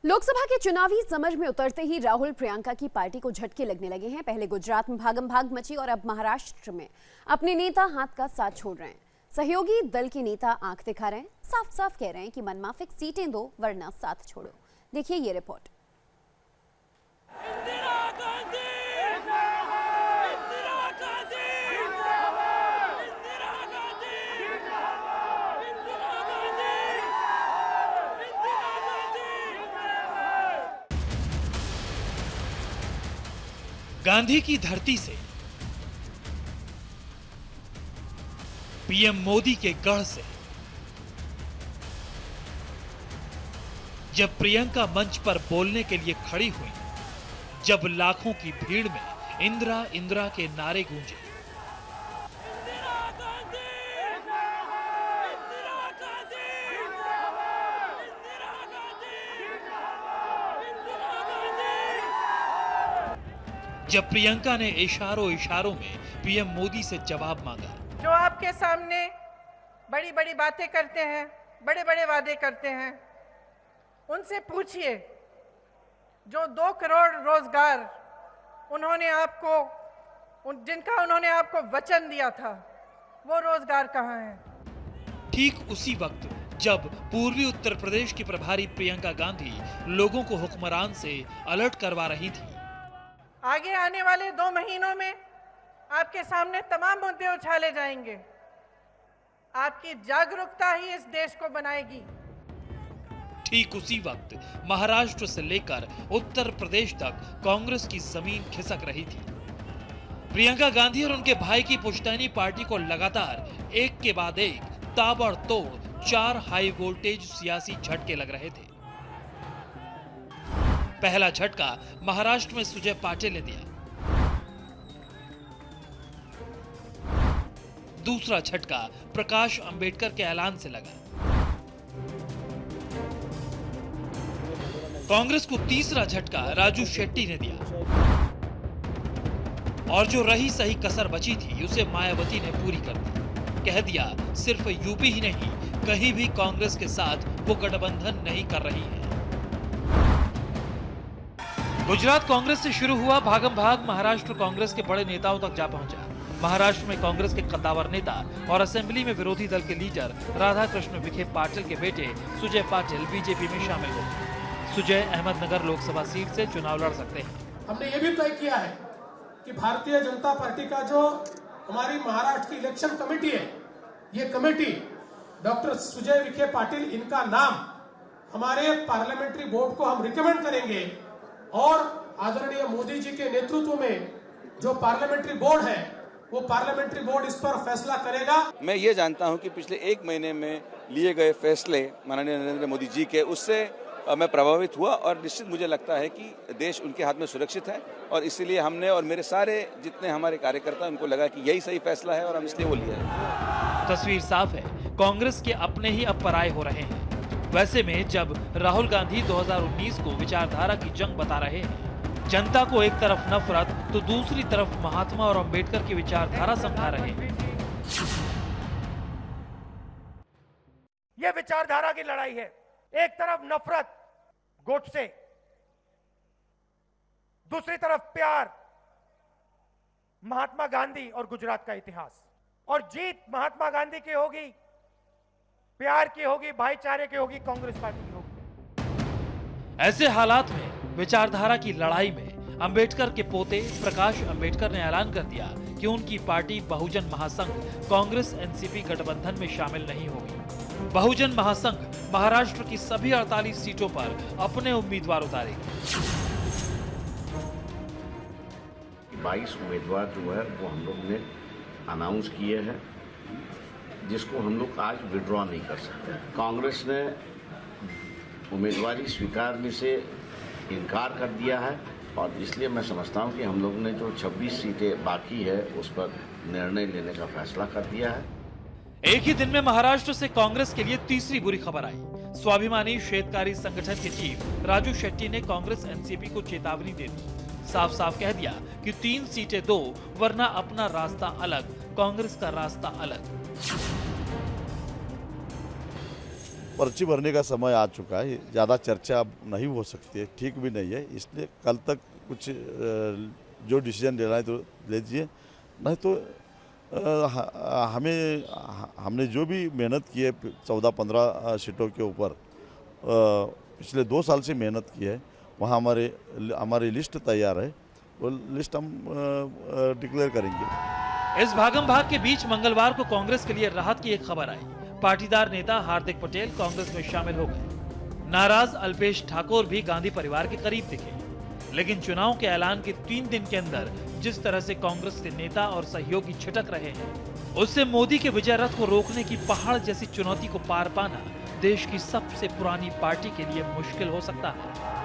लोकसभा के चुनावी समर में उतरते ही राहुल प्रियंका की पार्टी को झटके लगने लगे हैं। पहले गुजरात में भागम भाग मची और अब महाराष्ट्र में अपने नेता हाथ का साथ छोड़ रहे हैं। सहयोगी दल के नेता आंख दिखा रहे हैं, साफ साफ कह रहे हैं कि मनमाफिक सीटें दो वरना साथ छोड़ो। देखिए ये रिपोर्ट। गांधी की धरती से, पीएम मोदी के गढ़ से, जब प्रियंका मंच पर बोलने के लिए खड़ी हुई, जब लाखों की भीड़ में इंदिरा इंदिरा के नारे गूंजे, जब प्रियंका ने इशारों में पीएम मोदी से जवाब मांगा। जो आपके सामने बड़ी बड़ी बातें करते हैं, बड़े बड़े वादे करते हैं, उनसे पूछिए जो 2 करोड़ रोजगार जिनका उन्होंने आपको वचन दिया था, वो रोजगार कहाँ है? ठीक उसी वक्त जब पूर्वी उत्तर प्रदेश की प्रभारी प्रियंका गांधी लोगों को हुक्मरान से अलर्ट करवा रही थी। आगे आने वाले 2 महीनों में आपके सामने तमाम मुद्दे उछाले जाएंगे। आपकी जागरूकता ही इस देश को बनाएगी। ठीक उसी वक्त महाराष्ट्र से लेकर उत्तर प्रदेश तक कांग्रेस की जमीन खिसक रही थी। प्रियंका गांधी और उनके भाई की पुश्तैनी पार्टी को लगातार एक के बाद एक ताबड़तोड़ 4 हाई वोल्टेज सियासी झटके लग रहे थे। पहला झटका महाराष्ट्र में सुजय पाटिल ने दिया। दूसरा झटका प्रकाश अंबेडकर के ऐलान से लगा। कांग्रेस को तीसरा झटका राजू शेट्टी ने दिया और जो रही सही कसर बची थी उसे मायावती ने पूरी कर दी। कह दिया सिर्फ यूपी ही नहीं, कहीं भी कांग्रेस के साथ वो गठबंधन नहीं कर रही है। गुजरात कांग्रेस से शुरू हुआ भागम भाग महाराष्ट्र कांग्रेस के बड़े नेताओं तक जा पहुंचा। महाराष्ट्र में कांग्रेस के कद्दावर नेता और असेंबली में विरोधी दल के लीडर राधा कृष्ण विखे पाटिल के बेटे सुजय पाटिल बीजेपी में शामिल हो गए। सुजय अहमदनगर लोकसभा सीट से चुनाव लड़ सकते हैं। हमने ये भी तय किया है कि भारतीय जनता पार्टी का जो हमारी महाराष्ट्र की इलेक्शन कमेटी है, ये कमेटी डॉक्टर सुजय विखे पाटिल, इनका नाम हमारे पार्लियामेंट्री बोर्ड को हम रिकमेंड करेंगे और आदरणीय मोदी जी के नेतृत्व में जो पार्लियामेंट्री बोर्ड है, वो पार्लियामेंट्री बोर्ड इस पर फैसला करेगा। मैं ये जानता हूं कि पिछले 1 महीने में लिए गए फैसले माननीय नरेंद्र मोदी जी के, उससे मैं प्रभावित हुआ और निश्चित मुझे लगता है कि देश उनके हाथ में सुरक्षित है और इसीलिए हमने और मेरे सारे जितने हमारे कार्यकर्ता, उनको लगा कि यही सही फैसला है और हम इसलिए वो लिया है। तस्वीर साफ है, कांग्रेस के अपने ही अब पराये हो रहे हैं। वैसे में जब राहुल गांधी 2019 को विचारधारा की जंग बता रहे हैं, जनता को एक तरफ नफरत तो दूसरी तरफ महात्मा और अंबेडकर की विचारधारा समझा रहे हैं। यह विचारधारा की लड़ाई है। एक तरफ नफरत गोडसे, दूसरी तरफ प्यार, महात्मा गांधी और गुजरात का इतिहास। और जीत महात्मा गांधी की होगी, प्यार की होगी, भाईचारे की होगी, कांग्रेस पार्टी की होगी। ऐसे हालात में विचारधारा की लड़ाई में अंबेडकर के पोते प्रकाश अंबेडकर ने ऐलान कर दिया कि उनकी पार्टी बहुजन महासंघ कांग्रेस एनसीपी गठबंधन में शामिल नहीं होगी। बहुजन महासंघ महाराष्ट्र की सभी 48 सीटों पर अपने उम्मीदवार उतारेगी। 22 उम्मीदवार जो है वो हम लोग ने अनाउंस किए हैं, जिसको हम लोग आज विड्रॉ नहीं कर सकते। कांग्रेस ने उम्मीदवारी स्वीकारने से इनकार कर दिया है और इसलिए मैं समझता हूं कि हम लोग ने जो 26 सीटें बाकी है उस पर निर्णय लेने का फैसला कर दिया है। एक ही दिन में महाराष्ट्र से कांग्रेस के लिए तीसरी बुरी खबर आई। स्वाभिमानी शेतकारी संगठन के चीफ राजू शेट्टी ने कांग्रेस एनसीपी को चेतावनी दे दी। साफ साफ कह दिया कि 3 सीटें दो वरना अपना रास्ता अलग, कांग्रेस का रास्ता अलग। पर्ची भरने का समय आ चुका है, ज़्यादा चर्चा अब नहीं हो सकती है, ठीक भी नहीं है। इसलिए कल तक कुछ जो डिसीजन लेना है तो ले दीजिए, नहीं तो हमने जो भी मेहनत की है 14-15 सीटों के ऊपर, पिछले 2 साल से मेहनत की है, वहाँ हमारी लिस्ट तैयार है, वो लिस्ट हम डिक्लेयर करेंगे। इस भागम भाग के बीच मंगलवार को कांग्रेस के लिए राहत की एक खबर आई। पाटीदार नेता हार्दिक पटेल कांग्रेस में शामिल हो गए। नाराज अल्पेश ठाकोर भी गांधी परिवार के करीब दिखे, लेकिन चुनाव के ऐलान के 3 दिन के अंदर जिस तरह से कांग्रेस के नेता और सहयोगी छिटक रहे हैं, उससे मोदी के विजय रथ को रोकने की पहाड़ जैसी चुनौती को पार पाना देश की सबसे पुरानी पार्टी के लिए मुश्किल हो सकता है।